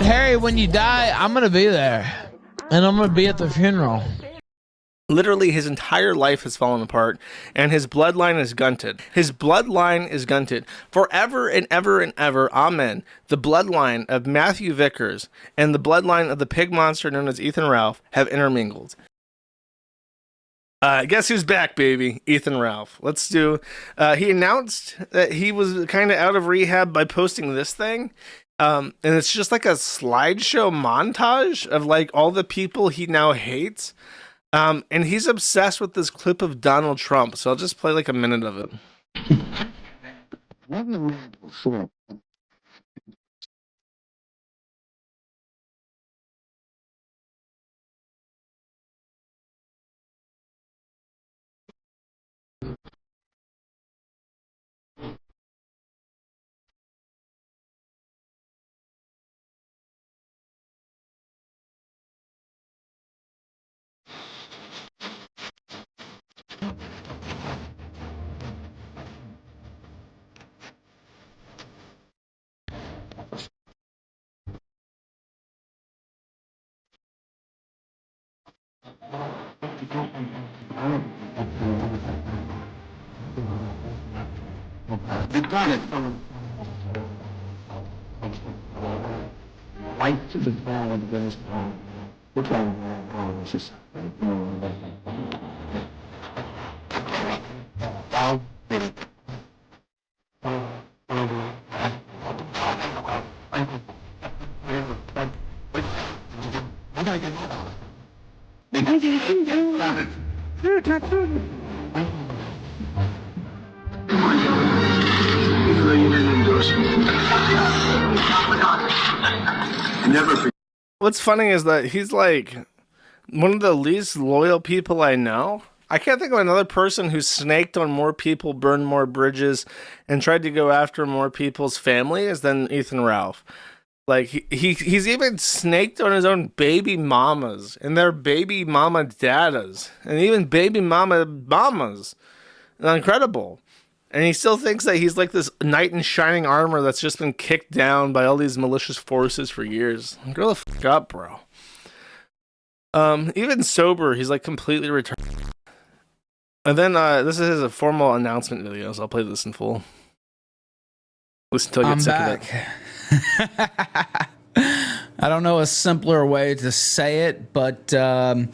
Harry, when you die, I'm gonna be there, and I'm gonna be at the funeral. Literally, his entire life has fallen apart, and his bloodline is gunted. His bloodline is gunted. Forever and ever and ever, amen. The bloodline of Matthew Vickers and the bloodline of the pig monster known as Ethan Ralph have intermingled. Guess who's back, baby? Ethan Ralph. Let's do... he announced that he was kind of out of rehab by posting this thing. And it's just like a slideshow montage of like all the people he now hates. And he's obsessed with this clip of Donald Trump, so I'll just play like a minute of it. White to the ball of those which one is What's funny is that he's like one of the least loyal people I know. I can't think of another person who snaked on more people, burned more bridges, and tried to go after more people's families than Ethan Ralph. Like he's even snaked on his own baby mamas and their baby mama daddas and even baby mama mamas. Incredible. And he still thinks that he's like this knight in shining armor that's just been kicked down by all these malicious forces for years. Grow the fuck up, bro. Even sober, he's like completely retarded. And then this is his formal announcement video, so I'll play this in full. Listen until you get sick of it. I don't know a simpler way to say it, but I've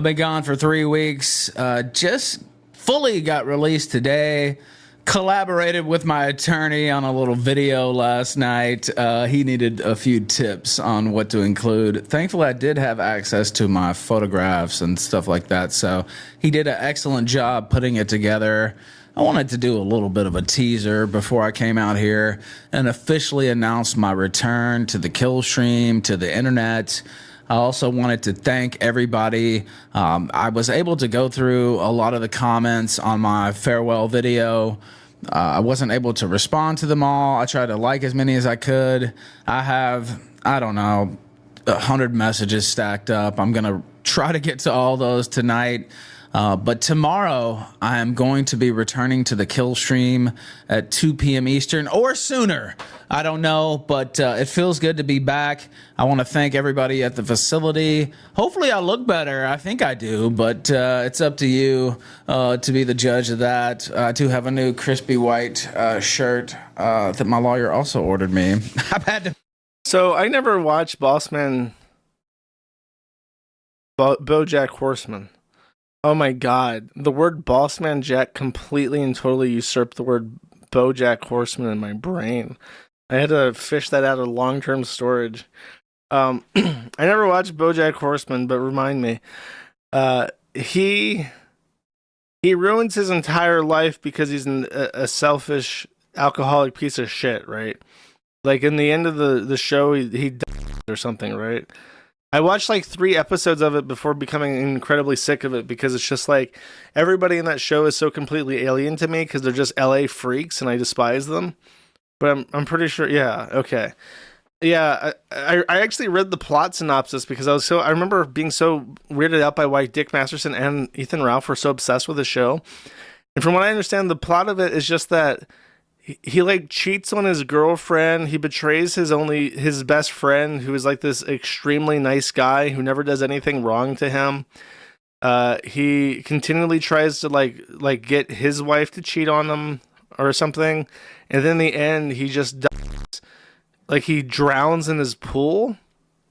been gone for 3 weeks. Just fully got released today. Collaborated with my attorney on a little video last night. He needed a few tips on what to include. Thankfully, I did have access to my photographs and stuff like that, so he did an excellent job putting it together. I wanted to do a little bit of a teaser before I came out here and officially announce my return to the kill stream, to the internet. I also wanted to thank everybody. I was able to go through a lot of the comments on my farewell video. I wasn't able to respond to them all. I tried to like as many as I could. I have, I don't know, 100 messages stacked up. I'm going to try to get to all those tonight. But tomorrow, I am going to be returning to the kill stream at 2 p.m. Eastern or sooner. I don't know, but it feels good to be back. I want to thank everybody at the facility. Hopefully, I look better. I think I do, but it's up to you to be the judge of that. I do have a new crispy white shirt that my lawyer also ordered me. I've had to. So I never watched BossMan BoJack Horseman. Oh my god. The word Bossman Jack completely and totally usurped the word BoJack Horseman in my brain. I had to fish that out of long-term storage. I never watched BoJack Horseman, but remind me. He ruins his entire life because he's a selfish, alcoholic piece of shit, right? Like in the end of the show, he died or something, right? I watched like 3 episodes of it before becoming incredibly sick of it because it's just like everybody in that show is so completely alien to me because they're just LA freaks and I despise them. But I'm pretty sure, yeah, okay. Yeah, I actually read the plot synopsis because I remember being so weirded out by why Dick Masterson and Ethan Ralph were so obsessed with the show. And from what I understand, the plot of it is just that he like cheats on his girlfriend. He betrays his best friend, who is like this extremely nice guy who never does anything wrong to him. He continually tries to like get his wife to cheat on him or something, and then in the end he just dies. Like he drowns in his pool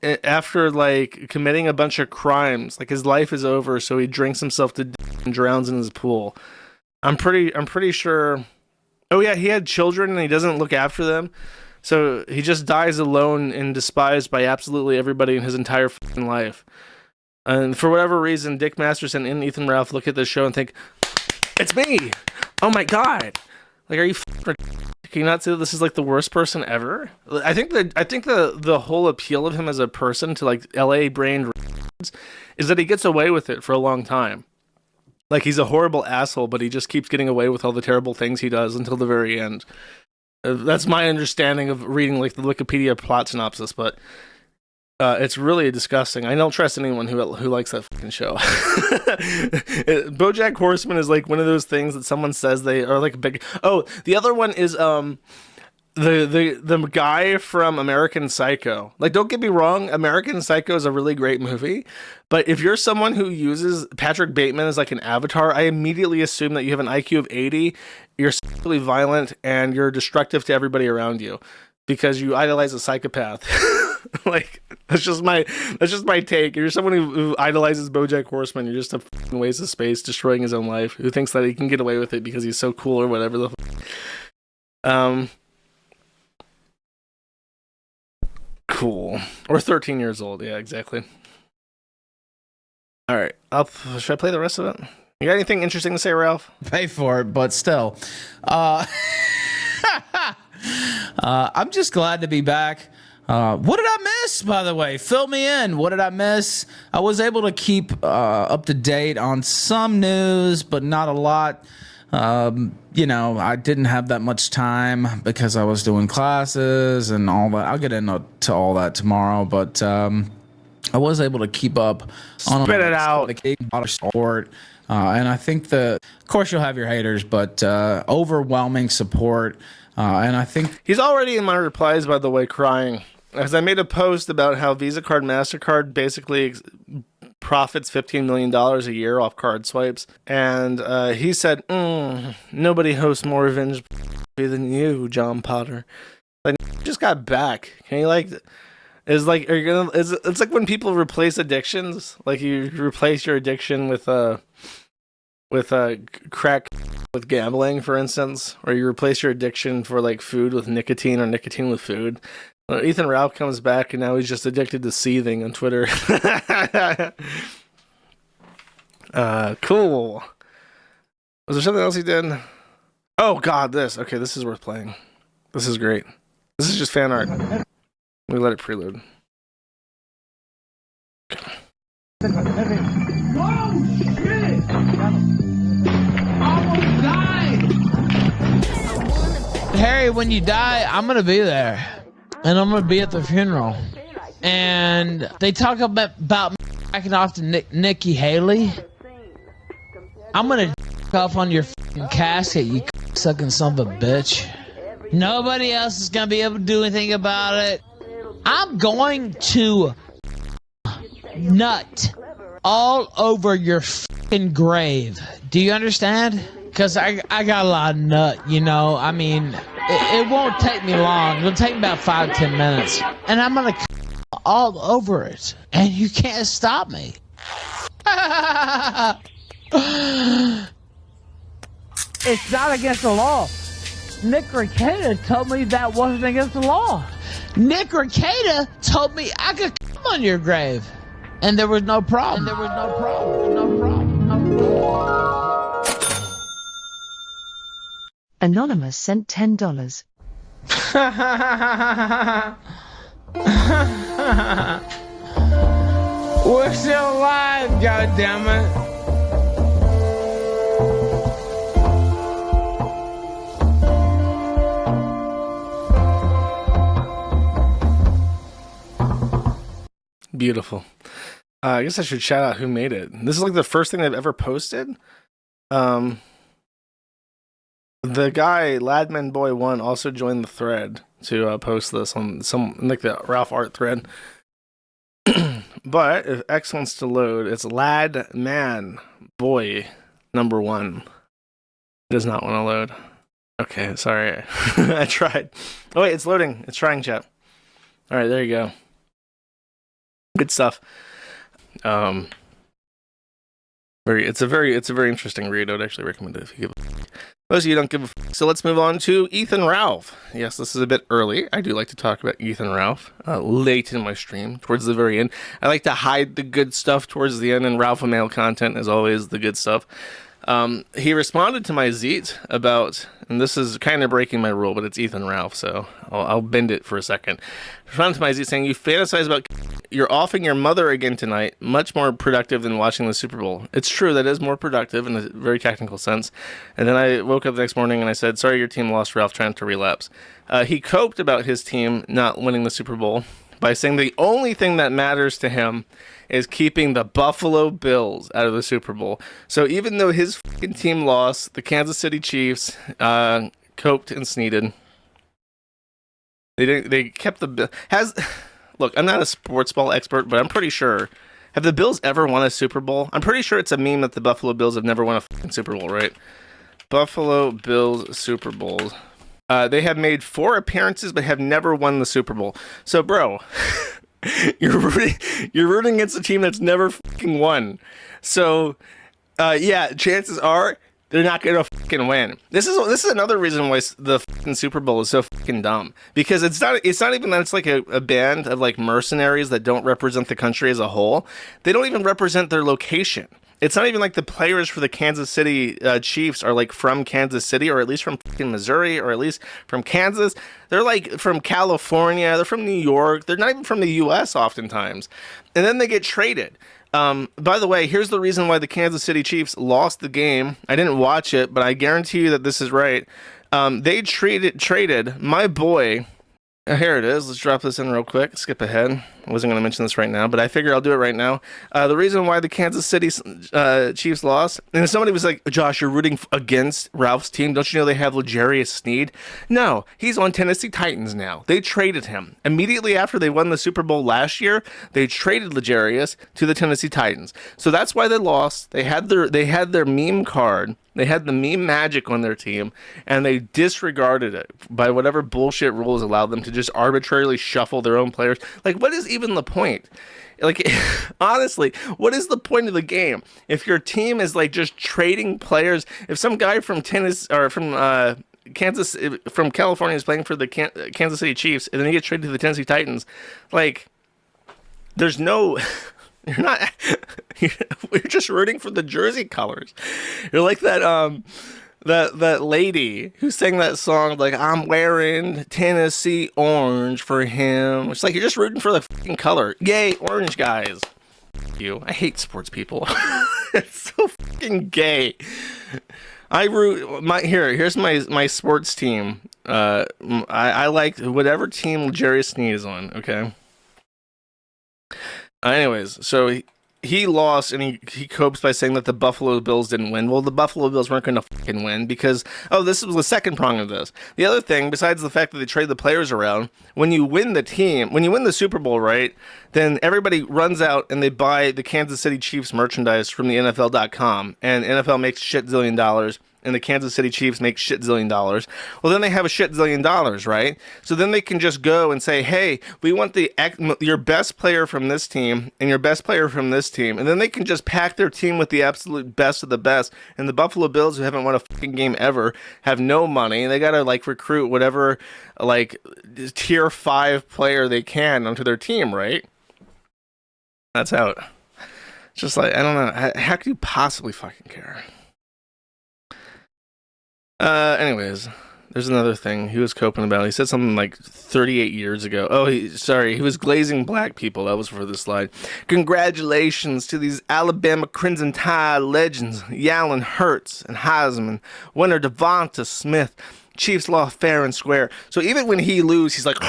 after like committing a bunch of crimes. Like his life is over, so he drinks himself to death and drowns in his pool. I'm pretty sure. Oh yeah, he had children and he doesn't look after them, so he just dies alone and despised by absolutely everybody in his entire fucking life. And for whatever reason, Dick Masterson and Ethan Ralph look at this show and think, "It's me! Oh my god! Like, are you can you not see that this is like the worst person ever?" I think the whole appeal of him as a person to like LA brained is that he gets away with it for a long time. Like he's a horrible asshole, but he just keeps getting away with all the terrible things he does until the very end. That's my understanding of reading like the Wikipedia plot synopsis, but it's really disgusting. I don't trust anyone who likes that fucking show. BoJack Horseman is like one of those things that someone says they are like a big. Oh, the other one is the guy from American Psycho. Like, don't get me wrong, American Psycho is a really great movie, but if you're someone who uses Patrick Bateman as like an avatar, I immediately assume that you have an IQ of 80, you're sexually violent, and you're destructive to everybody around you because you idolize a psychopath. Like, that's just my take. If you're someone who idolizes BoJack Horseman, you're just a fucking waste of space, destroying his own life, who thinks that he can get away with it because he's so cool or whatever the cool. Or 13 years old. Yeah, exactly. All right. Should I play the rest of it? You got anything interesting to say, Ralph? Pay for it, but still. I'm just glad to be back. What did I miss, by the way? Fill me in. What did I miss? I was able to keep up to date on some news, but not a lot. I didn't have that much time because I was doing classes and all that. I'll get into all that tomorrow, but I was able to keep up on Spit it out. A lot of support. And I think of course you'll have your haters, but overwhelming support. And I think he's already in my replies, by the way, crying. As I made a post about how Visa card, MasterCard basically profits $15 million a year off card swipes. And he said, nobody hosts more revenge than you, John Potter. Like, just got back. Can you like... It's like when people replace addictions. Like you replace your addiction with crack with gambling, for instance, or you replace your addiction for like food with nicotine or nicotine with food. Ethan Ralph comes back and now he's just addicted to seething on Twitter. Cool. Was there something else he did? Oh God, this. Okay, this is worth playing. This is great. This is just fan art. Let me let it preload. Oh shit! Almost died! Harry, when you die, I'm gonna be there. And I'm gonna be at the funeral. And they talk about backing off to Nikki Haley. I'm gonna off on your fucking casket, you sucking son of a bitch. Nobody else is gonna be able to do anything about it. I'm going to nut all over your fucking grave. Do you understand? Because I got a lot of nut, you know. I mean, it won't take me long. It'll take me about 5-10 minutes. And I'm going to all over it. And you can't stop me. It's not against the law. Nick Rekieta told me that wasn't against the law. Nick Rekieta told me I could come on your grave. And there was no problem. No problem. Anonymous sent $10. We're still alive, goddammit. Beautiful. I guess I should shout out who made it. This is like the first thing I've ever posted. The guy Ladmanboy1 also joined the thread to post this on some like the Ralph Art thread. But if X wants to load, it's Ladmanboy number 1. Does not want to load. Okay, sorry. I tried. Oh wait, it's loading. It's trying, chat. All right, there you go. Good stuff. It's a very interesting read. I would actually recommend it if you give a most of you don't give a So let's move on to Ethan Ralph. Yes, this is a bit early. I do like to talk about Ethan Ralph late in my stream, towards the very end. I like to hide the good stuff towards the end, and Ralph Mail content is always the good stuff. He responded to my Zeet about, and this is kind of breaking my rule, but it's Ethan Ralph, so I'll bend it for a second. Responded to my Zeet saying, you fantasize about you're offing your mother again tonight, much more productive than watching the Super Bowl. It's true, that is more productive in a very technical sense. And then I woke up the next morning and I said, sorry, your team lost, Ralph, trying to relapse. He coped about his team not winning the Super Bowl by saying the only thing that matters to him is keeping the Buffalo Bills out of the Super Bowl. So even though his fucking team lost, the Kansas City Chiefs coped and sneeded. They kept the look, I'm not a sports ball expert, but I'm pretty sure. Have the Bills ever won a Super Bowl? I'm pretty sure it's a meme that the Buffalo Bills have never won a fucking Super Bowl, right? Buffalo Bills Super Bowls. They have made 4 appearances, but have never won the Super Bowl. So, bro, you're rooting against a team that's never fucking won. So, yeah, chances are they're not gonna fucking win. This is another reason why the fucking Super Bowl is so fucking dumb. Because it's not even that it's like a band of like mercenaries that don't represent the country as a whole. They don't even represent their location. It's not even like the players for the Kansas City Chiefs are like from Kansas City, or at least from fucking Missouri, or at least from Kansas. They're like from California. They're from New York. They're not even from the U.S. oftentimes. And then they get traded. By the way, here's the reason why the Kansas City Chiefs lost the game. I didn't watch it, but I guarantee you that this is right. They traded my boy. Here it is. Let's drop this in real quick. Skip ahead. I wasn't going to mention this right now, but I figured I'll do it right now. The reason why the Kansas City Chiefs lost, and somebody was like, Josh, you're rooting against Ralph's team. Don't you know they have L'Jarius Sneed? No, he's on Tennessee Titans now. They traded him. Immediately after they won the Super Bowl last year, they traded L'Jarius to the Tennessee Titans. So that's why they lost. They had their meme card. They had the meme magic on their team, and they disregarded it by whatever bullshit rules allowed them to just arbitrarily shuffle their own players. Like, what is even the point? Like, honestly, what is the point of the game? If your team is like just trading players, if some guy from Tennessee or from California is playing for the Kansas City Chiefs, and then he gets traded to the Tennessee Titans, like, there's no... You're not. We're just rooting for the jersey colors. You're like that lady who sang that song, like, I'm wearing Tennessee orange for him. It's like you're just rooting for the fucking color. Yay, orange guys. You. I hate sports people. It's so fucking gay. I root here's my sports team. I like whatever team L'Jarius Sneed is on. Okay. Anyways, so he lost, and he copes by saying that the Buffalo Bills didn't win. Well, the Buffalo Bills weren't going to fucking win because, this was the second prong of this. The other thing, besides the fact that they trade the players around, when you win the Super Bowl, right, then everybody runs out and they buy the Kansas City Chiefs merchandise from the NFL.com, and NFL makes shit zillion dollars. And the Kansas City Chiefs make shit zillion dollars. Well, then they have a shit zillion dollars, right? So then they can just go and say, hey, we want your best player from this team and your best player from this team. And then they can just pack their team with the absolute best of the best. And the Buffalo Bills, who haven't won a fucking game ever, have no money. They got to, like, recruit whatever, like, tier 5 player they can onto their team, right? That's how it... Just like, I don't know. How could you possibly fucking care? Anyways, there's another thing he was coping about. He said something like 38 years ago. He was glazing black people. That was for the slide. Congratulations to these Alabama Crimson Tide legends, Jalen Hurts and Heisman winner Devonta Smith. Chiefs lost fair and square. So even when he loses, he's like,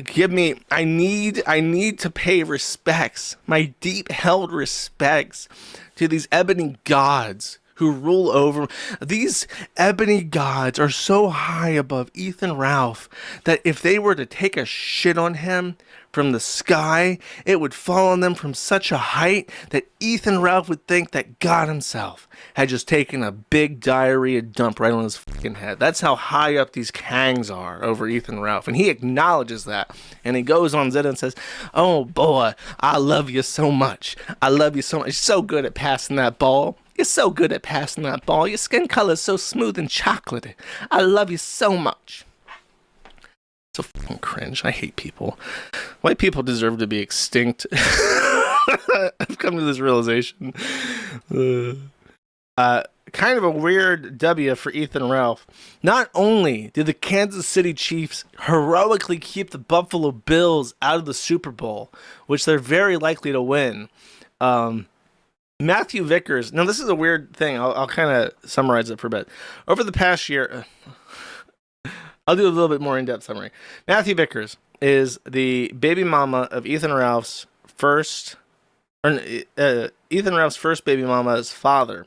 give me. I need to pay respects, my deep held respects to these ebony gods who rule over. These ebony gods are so high above Ethan Ralph that if they were to take a shit on him from the sky, it would fall on them from such a height that Ethan Ralph would think that God himself had just taken a big diarrhea dump right on his fucking head. That's how high up these Kangs are over Ethan Ralph. And he acknowledges that. And he goes on Zed and says, "Oh boy, I love you so much. I love you so much. You're so good at passing that ball. You're so good at passing that ball. Your skin color is so smooth and chocolatey. I love you so much." So fucking cringe. I hate people. White people deserve to be extinct. I've come to this realization. Kind of a weird W for Ethan Ralph. Not only did the Kansas City Chiefs heroically keep the Buffalo Bills out of the Super Bowl, which they're very likely to win, Matthew Vickers. Now, this is a weird thing. I'll kind of summarize it for a bit. Over the past year, I'll do a little bit more in-depth summary. Matthew Vickers is the baby mama of Ethan Ralph's first baby mama's father.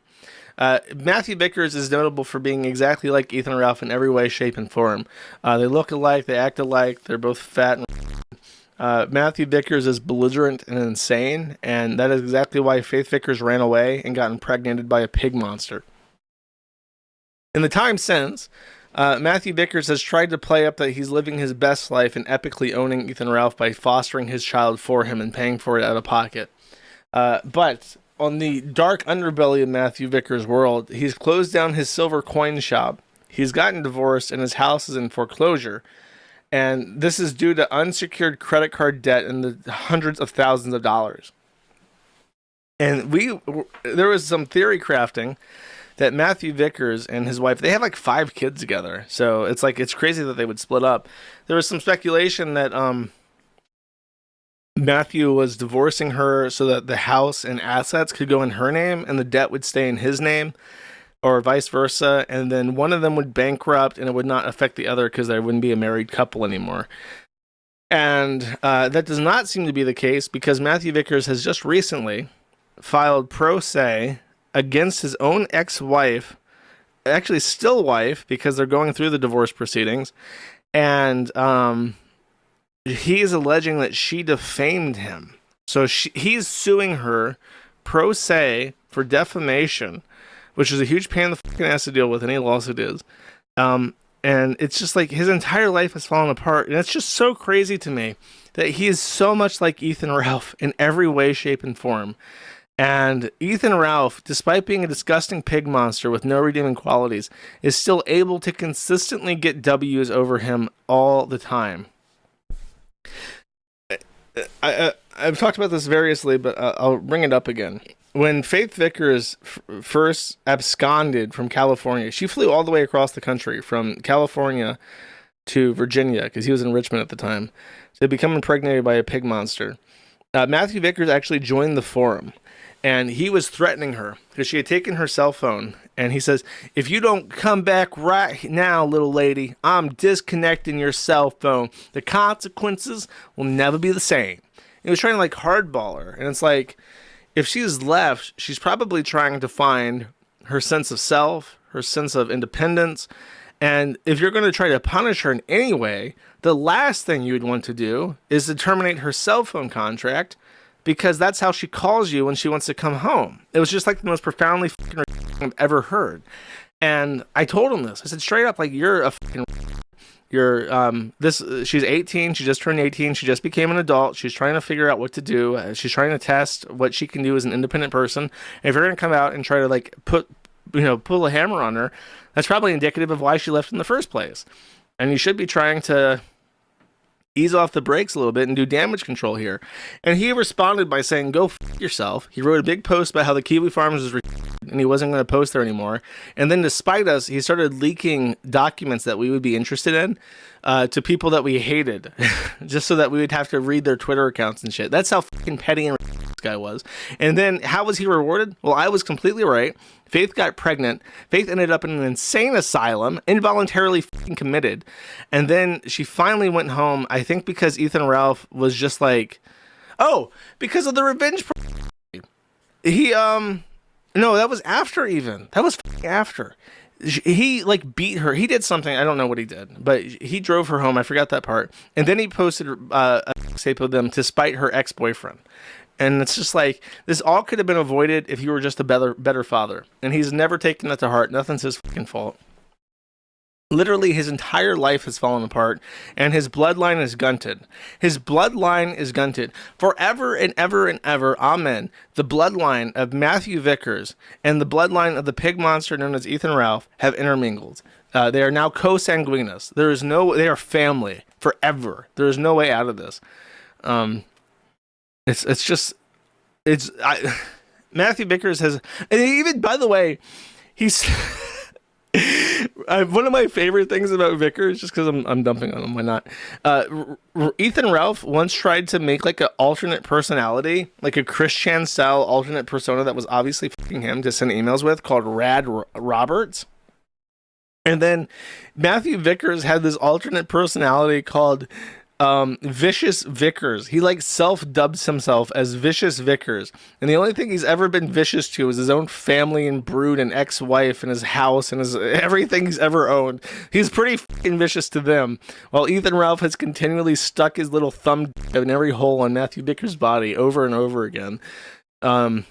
Matthew Vickers is notable for being exactly like Ethan Ralph in every way, shape, and form. They look alike, they act alike, they're both fat and Matthew Vickers is belligerent and insane, and that is exactly why Faith Vickers ran away and got impregnated by a pig monster. In the time since, Matthew Vickers has tried to play up that he's living his best life and epically owning Ethan Ralph by fostering his child for him and paying for it out of pocket. But on the dark underbelly of Matthew Vickers' world, he's closed down his silver coin shop. He's gotten divorced and his house is in foreclosure. And this is due to unsecured credit card debt in the hundreds of thousands of dollars. And there was some theory crafting that Matthew Vickers and his wife, they have like 5 kids together. So it's crazy that they would split up. There was some speculation that Matthew was divorcing her so that the house and assets could go in her name and the debt would stay in his name, or vice versa. And then one of them would bankrupt and it would not affect the other because there wouldn't be a married couple anymore. And that does not seem to be the case, because Matthew Vickers has just recently filed pro se against his own ex-wife, actually still wife, because they're going through the divorce proceedings. And he is alleging that she defamed him. So he's suing her pro se for defamation, which is a huge pain in the fucking ass to deal with. Any lawsuit is. And it's just like his entire life has fallen apart. And it's just so crazy to me that he is so much like Ethan Ralph in every way, shape, and form. And Ethan Ralph, despite being a disgusting pig monster with no redeeming qualities, is still able to consistently get W's over him all the time. I've talked about this variously, but I'll bring it up again. When Faith Vickers first absconded from California, she flew all the way across the country from California to Virginia, because he was in Richmond at the time, to become impregnated by a pig monster. Matthew Vickers actually joined the forum. And he was threatening her because she had taken her cell phone. And he says, "If you don't come back right now, little lady, I'm disconnecting your cell phone. The consequences will never be the same." He was trying to like hardball her. And it's like, if she's left, she's probably trying to find her sense of self, her sense of independence. And if you're going to try to punish her in any way, the last thing you would want to do is to terminate her cell phone contract, because that's how she calls you when she wants to come home. It was just like the most profoundly fucking I've ever heard. And I told him this. I said straight up, like, you're a fucking... she's 18. She just turned 18. She just became an adult. She's trying to figure out what to do. She's trying to test what she can do as an independent person. And if you're going to come out and try to, like, pull a hammer on her, that's probably indicative of why she left in the first place. And you should be trying to ease off the brakes a little bit and do damage control here. And he responded by saying, "Go f*** yourself." He wrote a big post about how the Kiwi Farms was and he wasn't going to post there anymore. And then, despite us, he started leaking documents that we would be interested in to people that we hated, just so that we would have to read their Twitter accounts and shit. That's how fucking petty and this guy was. And then, how was he rewarded? Well, I was completely right. Faith got pregnant. Faith ended up in an insane asylum, involuntarily fucking committed. And then she finally went home, I think because Ethan Ralph was just like, oh, because of the revenge. No, that was after even. That was after. He like beat her. He did something. I don't know what he did, but he drove her home. I forgot that part. And then he posted a tape of them to spite her ex-boyfriend. And it's just like, this all could have been avoided if you were just a better father. And he's never taken that to heart. Nothing's his fucking fault. Literally, his entire life has fallen apart, and his bloodline is gunted. His bloodline is gunted. Forever and ever and ever, amen. The bloodline of Matthew Vickers and the bloodline of the pig monster known as Ethan Ralph have intermingled. They are now consanguineous. They are family forever. There is no way out of this. Matthew Vickers has, and even, by the way, he's... one of my favorite things about Vickers, just because I'm dumping on him, why not? Ethan Ralph once tried to make like an alternate personality, like a Christian style alternate persona that was obviously fucking him to send emails with, called Rad Roberts. And then Matthew Vickers had this alternate personality called Vicious Vickers. He like self-dubs himself as Vicious Vickers, and the only thing he's ever been vicious to is his own family and brood and ex-wife and his house and his everything he's ever owned. He's pretty fucking vicious to them, while Ethan Ralph has continually stuck his little thumb in every hole on Matthew Vickers' body over and over again. And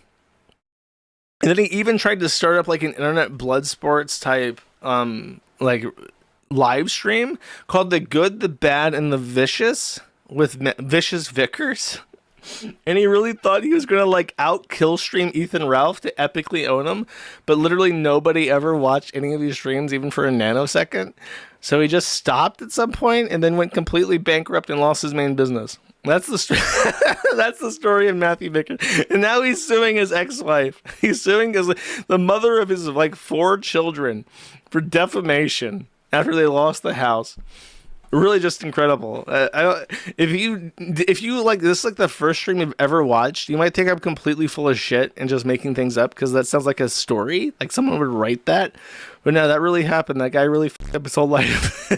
then he even tried to start up like an internet blood sports type like live stream called The Good, the Bad, and the Vicious with Vicious Vickers. And he really thought he was gonna like out kill stream Ethan Ralph to epically own him, but literally nobody ever watched any of these streams even for a nanosecond. So he just stopped at some point and then went completely bankrupt and lost his main business. That's the that's the story of Matthew Vickers. And now he's suing his ex-wife. He's suing the mother of his like 4 children for defamation after they lost the house. Really just incredible. If you like this is like the first stream you've ever watched, you might think I'm completely full of shit and just making things up because that sounds like a story. Like someone would write that. But no, that really happened. That guy really fucked up his whole life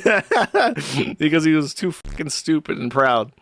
because he was too fucking stupid and proud.